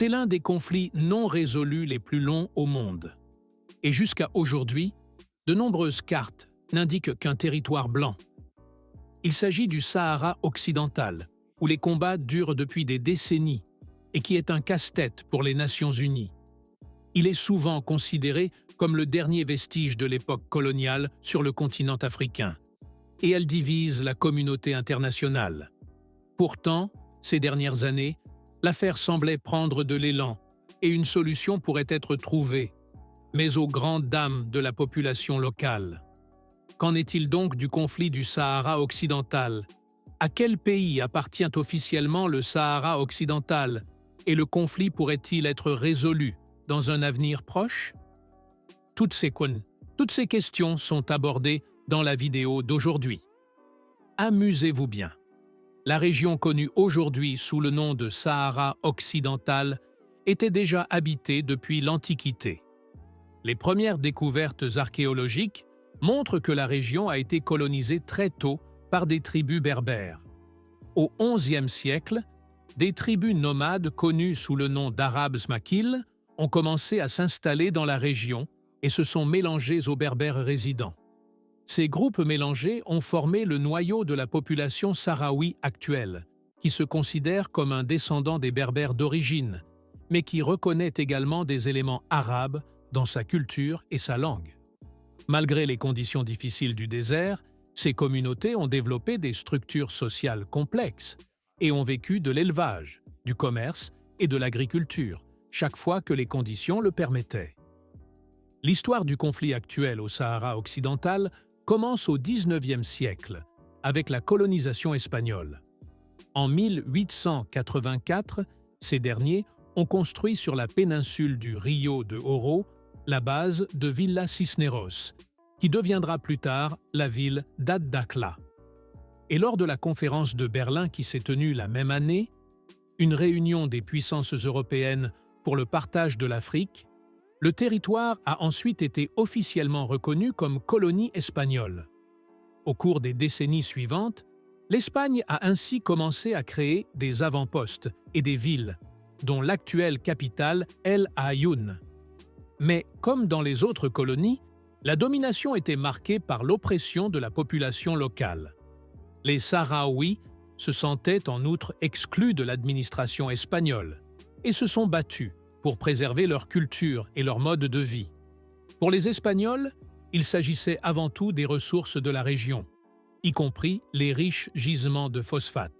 C'est l'un des conflits non résolus les plus longs au monde. Et jusqu'à aujourd'hui, de nombreuses cartes n'indiquent qu'un territoire blanc. Il s'agit du Sahara occidental, où les combats durent depuis des décennies et qui est un casse-tête pour les Nations unies. Il est souvent considéré comme le dernier vestige de l'époque coloniale sur le continent africain, et elle divise la communauté internationale. Pourtant, ces dernières années, l'affaire semblait prendre de l'élan et une solution pourrait être trouvée, mais aux grandes dames de la population locale. Qu'en est-il donc du conflit du Sahara occidental? À quel pays appartient officiellement le Sahara occidental et le conflit pourrait-il être résolu dans un avenir proche? Toutes ces questions sont abordées dans la vidéo d'aujourd'hui. Amusez-vous bien. La région connue aujourd'hui sous le nom de Sahara occidental était déjà habitée depuis l'Antiquité. Les premières découvertes archéologiques montrent que la région a été colonisée très tôt par des tribus berbères. Au XIe siècle, des tribus nomades connues sous le nom d'Arabes Makil ont commencé à s'installer dans la région et se sont mélangés aux berbères résidents. Ces groupes mélangés ont formé le noyau de la population sahraoui actuelle, qui se considère comme un descendant des berbères d'origine, mais qui reconnaît également des éléments arabes dans sa culture et sa langue. Malgré les conditions difficiles du désert, ces communautés ont développé des structures sociales complexes et ont vécu de l'élevage, du commerce et de l'agriculture, chaque fois que les conditions le permettaient. L'histoire du conflit actuel au Sahara occidental commence au XIXe siècle, avec la colonisation espagnole. En 1884, ces derniers ont construit sur la péninsule du Rio de Oro la base de Villa Cisneros, qui deviendra plus tard la ville d'Ad-Dakhla. Et lors de la conférence de Berlin qui s'est tenue la même année, une réunion des puissances européennes pour le partage de l'Afrique, le territoire a ensuite été officiellement reconnu comme colonie espagnole. Au cours des décennies suivantes, l'Espagne a ainsi commencé à créer des avant-postes et des villes, dont l'actuelle capitale El Aaiún. Mais comme dans les autres colonies, la domination était marquée par l'oppression de la population locale. Les Sahraouis se sentaient en outre exclus de l'administration espagnole et se sont battus pour préserver leur culture et leur mode de vie. Pour les Espagnols, il s'agissait avant tout des ressources de la région, y compris les riches gisements de phosphate.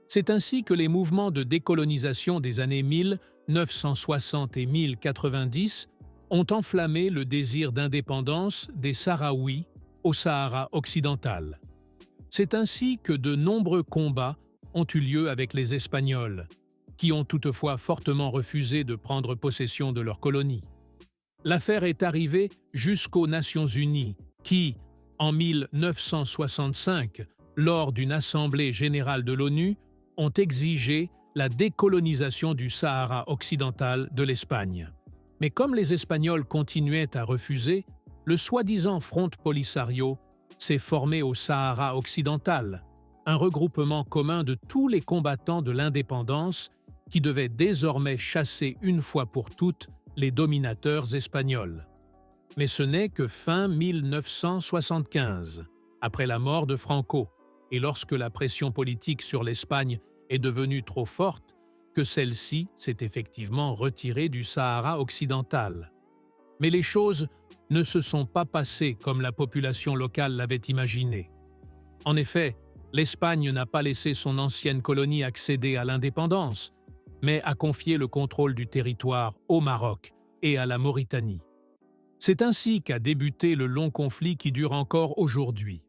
C'est ainsi que les mouvements de décolonisation des années 1960 et 1090 ont enflammé le désir d'indépendance des Sahraouis au Sahara occidental. C'est ainsi que de nombreux combats ont eu lieu avec les Espagnols, qui ont toutefois fortement refusé de prendre possession de leur colonie. L'affaire est arrivée jusqu'aux Nations unies qui, en 1965, lors d'une assemblée générale de l'ONU, ont exigé la décolonisation du Sahara occidental de l'Espagne. Mais comme les Espagnols continuaient à refuser, le soi-disant Front Polisario s'est formé au Sahara occidental, un regroupement commun de tous les combattants de l'indépendance qui devait désormais chasser une fois pour toutes les dominateurs espagnols. Mais ce n'est que fin 1975, après la mort de Franco, et lorsque la pression politique sur l'Espagne est devenue trop forte, que celle-ci s'est effectivement retirée du Sahara occidental. Mais les choses ne se sont pas passées comme la population locale l'avait imaginé. En effet, l'Espagne n'a pas laissé son ancienne colonie accéder à l'indépendance, mais a confié le contrôle du territoire au Maroc et à la Mauritanie. C'est ainsi qu'a débuté le long conflit qui dure encore aujourd'hui.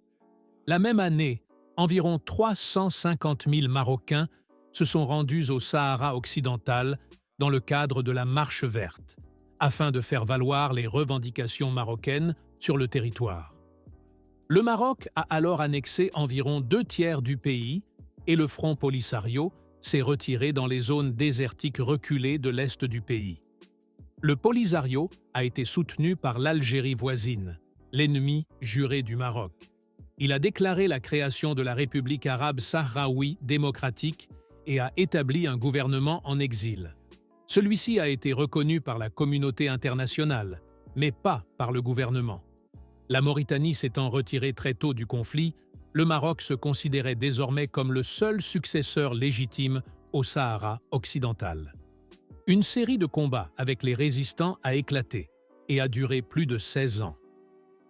La même année, environ 350 000 Marocains se sont rendus au Sahara occidental dans le cadre de la Marche verte, afin de faire valoir les revendications marocaines sur le territoire. Le Maroc a alors annexé environ 2/3 du pays et le Front Polisario s'est retiré dans les zones désertiques reculées de l'est du pays. Le Polisario a été soutenu par l'Algérie voisine, l'ennemi juré du Maroc. Il a déclaré la création de la République arabe sahraoui démocratique et a établi un gouvernement en exil. Celui-ci a été reconnu par la communauté internationale, mais pas par le gouvernement. La Mauritanie s'étant retirée très tôt du conflit, le Maroc se considérait désormais comme le seul successeur légitime au Sahara occidental. Une série de combats avec les résistants a éclaté et a duré plus de 16 ans.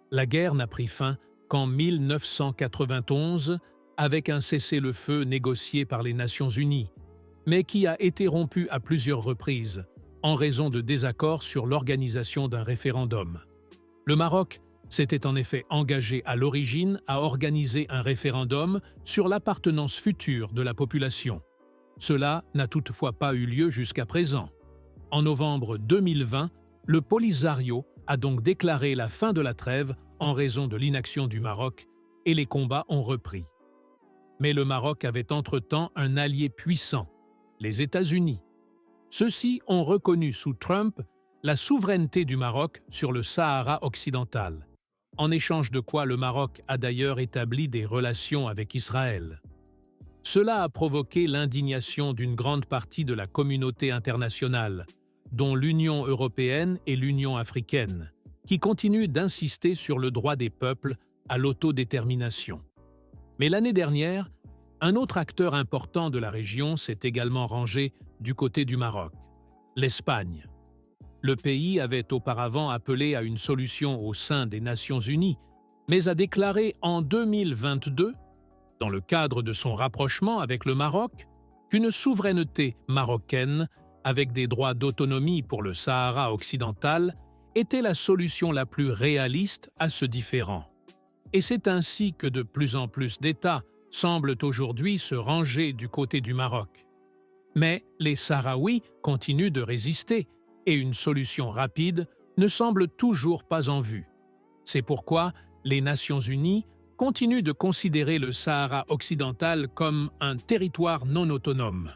La guerre n'a pris fin qu'en 1991 avec un cessez-le-feu négocié par les Nations Unies, mais qui a été rompu à plusieurs reprises en raison de désaccords sur l'organisation d'un référendum. Le Maroc s'était en effet engagé à l'origine à organiser un référendum sur l'appartenance future de la population. Cela n'a toutefois pas eu lieu jusqu'à présent. En novembre 2020, le Polisario a donc déclaré la fin de la trêve en raison de l'inaction du Maroc et les combats ont repris. Mais le Maroc avait entre-temps un allié puissant, les États-Unis. Ceux-ci ont reconnu sous Trump la souveraineté du Maroc sur le Sahara occidental, en échange de quoi le Maroc a d'ailleurs établi des relations avec Israël. Cela a provoqué l'indignation d'une grande partie de la communauté internationale, dont l'Union européenne et l'Union africaine, qui continuent d'insister sur le droit des peuples à l'autodétermination. Mais l'année dernière, un autre acteur important de la région s'est également rangé du côté du Maroc, l'Espagne. Le pays avait auparavant appelé à une solution au sein des Nations Unies, mais a déclaré en 2022, dans le cadre de son rapprochement avec le Maroc, qu'une souveraineté marocaine, avec des droits d'autonomie pour le Sahara occidental, était la solution la plus réaliste à ce différend. Et c'est ainsi que de plus en plus d'États semblent aujourd'hui se ranger du côté du Maroc. Mais les Sahraouis continuent de résister et une solution rapide ne semble toujours pas en vue. C'est pourquoi les Nations Unies continuent de considérer le Sahara occidental comme un territoire non autonome.